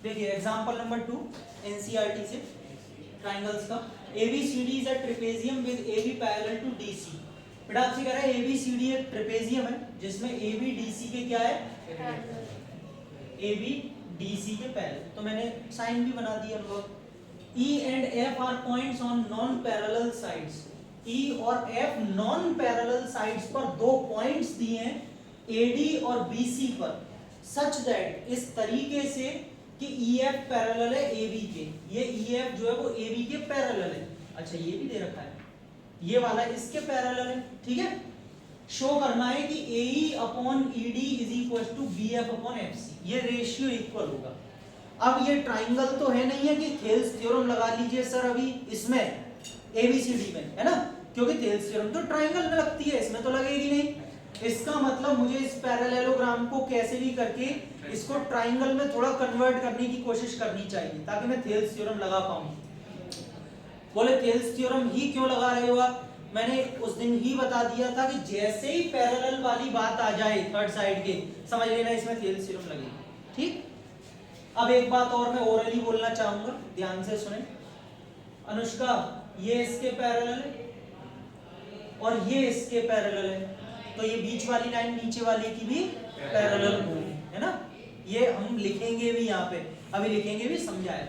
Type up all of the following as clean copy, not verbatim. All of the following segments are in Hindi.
देखिए एग्जांपल नंबर 2 एनसीईआरटी से ट्राइंगल्स का ABCD is a trapezium with AB parallel to DC। बेटा आपसे कह रहा है ABCD एक ट्रेपेजियम है जिसमें AB DC के क्या है, AB DC के पैरेलल। तो मैंने साइन भी बना दिया लोग। E and F are points on non parallel sides. E और F नॉन पैरेलल साइड्स पर दो पॉइंट्स दिए हैं AD और BC पर, सच दैट इस तरीके से कि EF पैरेलल है AB के। ये EF जो है वो AB के पैरेलल है। अच्छा ये भी दे रखा है, ये वाला इसके पैरेलल है, ठीक है। शो करना है कि AE upon ED is equal to BF upon FC, ये रेशियो इक्वल होगा। अब ये ट्राइंगल तो है नहीं है कि थेल्स थ्योरम लगा लीजिए सर अभी इसमें ABCD में, है ना, क्योंकि थेल्स थ्योरम तो ट्राइंगल में लगती है, इसमें तो लगेगी नहीं। इसका मतलब मुझे इस पैरेललोग्राम को कैसे भी करके इसको ट्राइंगल में थोड़ा कन्वर्ट करने की कोशिश करनी चाहिए ताकि मैं थेल्स थ्योरम लगा पाऊं। बोले थेल्स थ्योरम ही क्यों लगा रहे हो आप? मैंने उस दिन ही बता दिया था कि जैसे ही पैरेलल वाली बात आ जाए थर्ड साइड के, समझ लेना इसमें थेल्स थ्योरम लगेगी, ठीक। अब एक बात और मैं ओरली बोलना चाहूंगा, ध्यान से सुने। अनुष्का ये इसके पैरेलल है और ये इसके पैरेलल है, तो ये बीच वाली लाइन नीचे वाले की भी पैरेलल होगी, है ना। ये हम लिखेंगे भी यहाँ पे, अभी लिखेंगे भी, समझाया।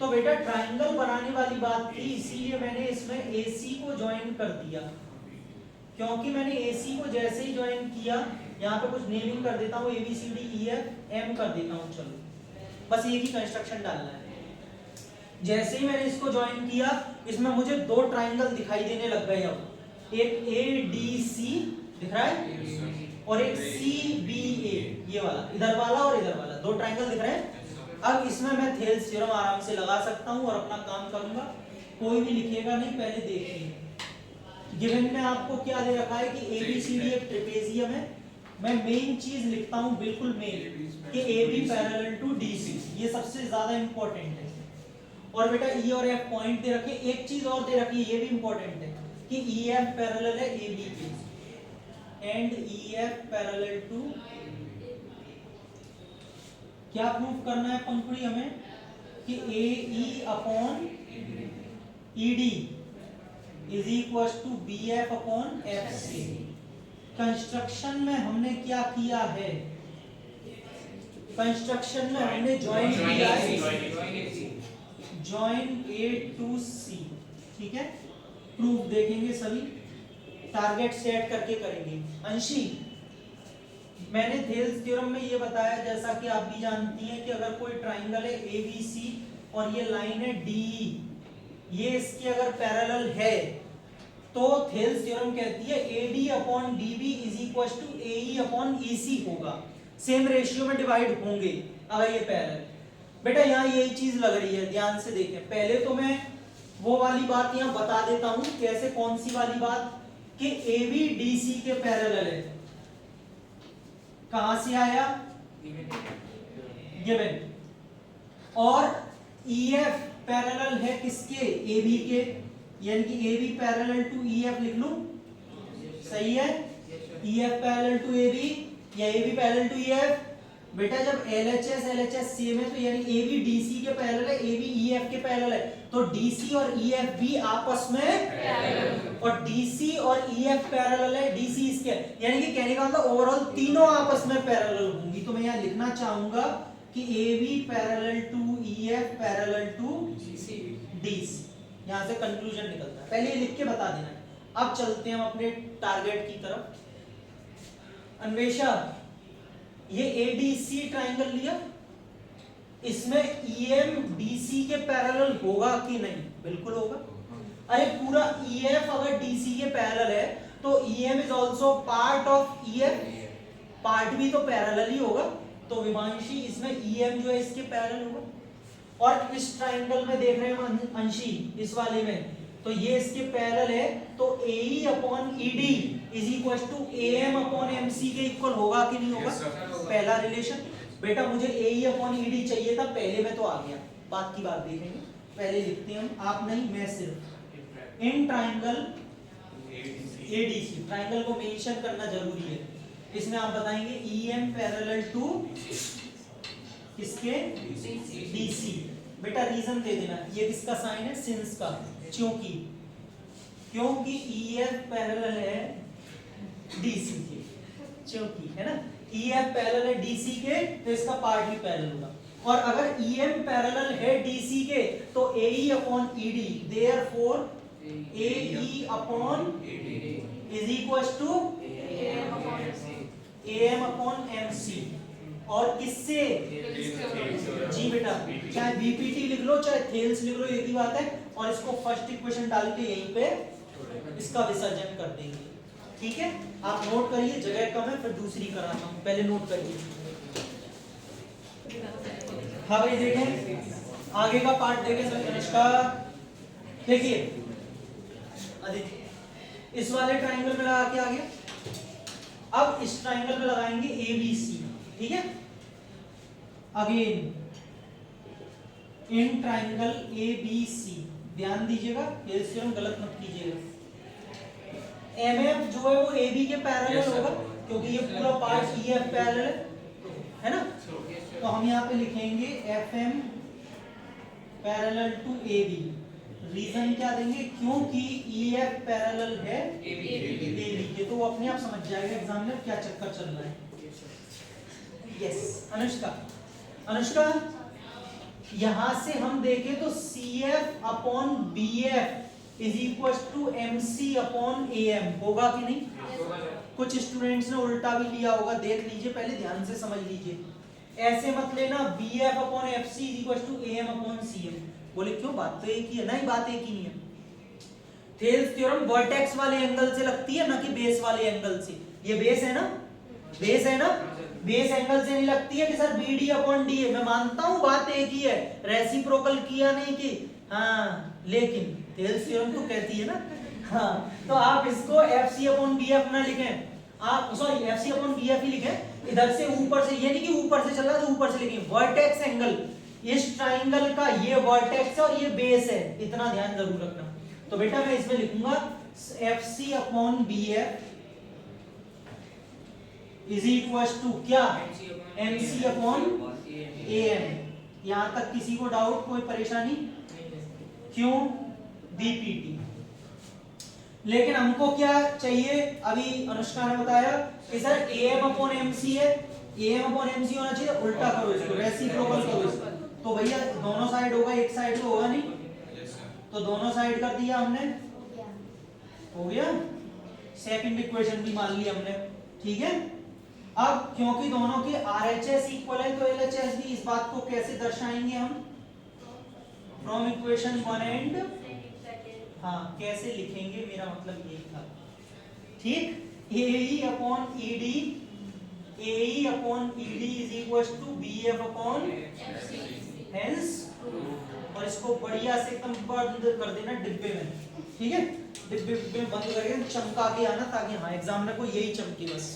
तो बेटा ट्राइंगल बनाने वाली बात थी, इसीलिए मैंने इसमें AC को ज्वाइन कर दिया, क्योंकि मैंने AC को जैसे ही ज्वाइन किया, यहाँ पे कुछ नेमिंग कर देता हूँ ABCDEFM कर देता हूँ, चलो बस एक ही कंस्ट्रक्शन डालना है। जैसे ही मैंने इसको ज्वाइन किया, इसमें मुझे दो ट्राइंगल दिखाई देने लग गए। अब एक ADC दिख रहा है और एक CBA, ये वाला, इधर वाला और इधर वाला, दो ट्राइंगल दिख रहे हैं। अब इसमें मैं थेल्स थ्योरम आराम से लगा सकता हूं और अपना काम करूंगा, कोई भी लिखेगा नहीं, पहले देखिए। गिवन में आपको क्या दे रखा है कि ABCD एक ट्रेपेजियम है। मैं मेन चीज लिखता हूं, बिल्कुल मेन, कि AB पैरेलल टू DC, ये सबसे ज्यादा इंपॉर्टेंट है। और बेटा E और F पॉइंट दे रखे, एक चीज और दे रखी है, ये भी इंपॉर्टेंट है कि EF पैरेलल है AB के एंड EF पैरेलल टू, क्या प्रूफ करना है पंखुड़ी हमें कि AE upon ED is equal to BF upon FC। Construction में हमने क्या किया है, कंस्ट्रक्शन में हमने ज्वाइन किया है, ज्वाइन A टू C, ठीक है। प्रूफ देखेंगे सभी, टारगेट सेट करके करेंगे। अंशी मैंने थेल्स थ्योरम में ये बताया, जैसा कि आप भी जानती हैं कि अगर कोई ट्राइंगल है ABC और ये लाइन है DE, ये इसके अगर पैरेलल है तो थेल्स थ्योरम कहती है AD upon DB is equal to AE upon EC होगा, सेम रेशियो में डिवाइड होंगे अगर ये पैरेलल। बेटा यहाँ यही चीज लग रही है, ध्यान से देखें। पहले तो मैं वो वाली बात यहाँ बता देता हूं, कैसे, कौन सी वाली बात, कि AB DC के पैरेलल है। कहां से आया, गिवन। और EF पैरेलल है किसके, AB के, यानी कि AB पैरेलल टू EF लिख लूं, सही है। EF पैरेलल टू AB या AB पैरेलल टू EF। बेटा जब LHS सेम है तो यानी AB DC के पैरेलल है, AB EF के पैरेलल है, तो DC और EF भी आपस में, और DC और EF पैरेलल है, DC इसके, यानी कि कहने का मतलब ओवरऑल तीनों आपस में पैरेलल होंगी। तो मैं यहाँ लिखना चाहूंगा कि AB parallel to EF parallel to DC, यहां से कंक्लूजन निकलता है, पहले लिख के बता देना है। अब चलते हैं हम अपने टारगेट की तरफ। अन्वेषा ये ADC ट्राइंगल लिया, इसमें EM DC के पैरेलल होगा कि नहीं, बिल्कुल होगा। अरे पूरा EF अगर DC के पैरेलल है तो EM is also part of EF, part भी तो पैरेलल ही होगा, तो विभांशी इसमें EM जो है इसके पैरेलल होगा। और इस ट्राइंगल में देख रहे हैं अंशी, इस वाले में, तो ये इसके पैरेलल है, तो AE upon ED is equal to AM upon MC के इक्वल होगा कि नहीं होगा, पहला रिलेशन। बेटा मुझे AE अपॉन ED चाहिए था, पहले में तो आ गया, बात की बात देखेंगे, पहले लिखते हैं हम, आप नहीं मैं सिर्फ। इन ट्राइंगल ADC, ट्राइंगल को मेंशन करना जरूरी है, इसमें आप बताएंगे EM पैरेलल टू किसके? डीसी। बेटा रीजन दे देना, ये किसका साइन है? सिंस का। क्योंकि EF पैरेलल है DC के, क्योंकि है ना, EF पैरेलल है DC के, तो इसका पार्ट भी पैरेलल होगा। और अगर EM पैरेलल है DC के तो AE upon ED, therefore AE upon is equals to AM upon MC। और किससे? जी बेटा, चाहे BPT लिख लो चाहे थेल्स लिख लो, एक ही बात है। और इसको फर्स्ट इक्वेशन डाल के यहीं पे इसका विसर्जन कर देंगे। ठीक है, आप नोट करिए, जगह कम है फिर दूसरी कराता हूं, पहले नोट करिए। हाँ भाई देखें, आगे का पार्ट देखें सर। अनुष्का देखिए, आदित्य इस वाले ट्राइंगल में लगा के आ गया। अब इस ट्राइंगल में लगाएंगे ABC। ठीक है, अगेन इन ट्राइंगल ABC ध्यान दीजिएगा, थ्योरम गलत मत कीजिएगा। MF जो है वो AB के पैरेलल होगा, क्योंकि ये पूरा पार्ट EF पैरेलल है ना। तो हम यहाँ पे लिखेंगे FM parallel to AB। Reason क्या देंगे? क्योंकि EF पैरेलल है AB के, तो वो अपने आप समझ जाएगा एग्जामिनर क्या चक्कर चल रहा है। यस अनुष्का यहां से हम देखें तो CF upon BF is equal to MC upon AM होगा कि नहीं? कुछ स्टूडेंट्स ने उल्टा भी लिया होगा, देख लीजिए, पहले ध्यान से समझ लीजिए। ऐसे मत लेना BF upon FC is equal to AM upon CM। बोले क्यों, बात तो एक ही है। नहीं, बात एक ही नहीं है। थेल्स थ्योरम वर्टेक्स वाले एंगल से लगती है, ना कि बेस वाले एंगल से। ये बेस है ना, बेस है ना, बेस एंगल से नहीं लगती है कि सर BD अपॉन DA। मैं मानता हूं बात एक ही है, रेसिप्रोकल किया नहीं कि हाँ, लेकिन थेल्स थ्योरम तो कहती है ना। हाँ, तो आप इसको FC अपॉन BF ना लिखें, आप सॉरी FC अपॉन BF ही लिखें। इधर से ऊपर से, ये नहीं कि ऊपर से चल रहा है तो ऊपर से लिखें। वर्टेक्स एंगल इस ट्राइंगल का ये वर्टेक्स है और ये बेस है, इतना ध्यान जरूर रखना। तो बेटा मैं इसमें लिखूंगा FC upon BF is equal to क्या? MC upon AM। यहां तक किसी को डाउट, कोई परेशानी? क्यों? BPT। लेकिन हमको क्या चाहिए? अभी अनुष्का ने बताया कि सर AM अपॉन MC है, AM अपॉन MC होना चाहिए। उल्टा करो इसको, रेसिप्रोकल करो इसको। तो भैया दोनों साइड होगा, एक साइड तो होगा नहीं। तो दोनों साइड कर दिया हमने, हो गया। सेकंड इक्वेशन भी मान ली हमने। ठीक है, अब क्योंकि दोनों के RHS इक्वल है तो LHS भी। इस बात को कैसे दर्शाएंगे हम? फ्रॉम इक्वेशन 1 एंड, हाँ कैसे लिखेंगे, मेरा मतलब यही था। ठीक, AE upon ED, AE upon ED is equal to BF upon hence. और इसको बढ़िया से एकदम बंद कर देना डिब्बे में। ठीक है, डिब्बे में बंद करके चमका के आना, ताकि हाँ एग्जामिनर को यही चमके बस।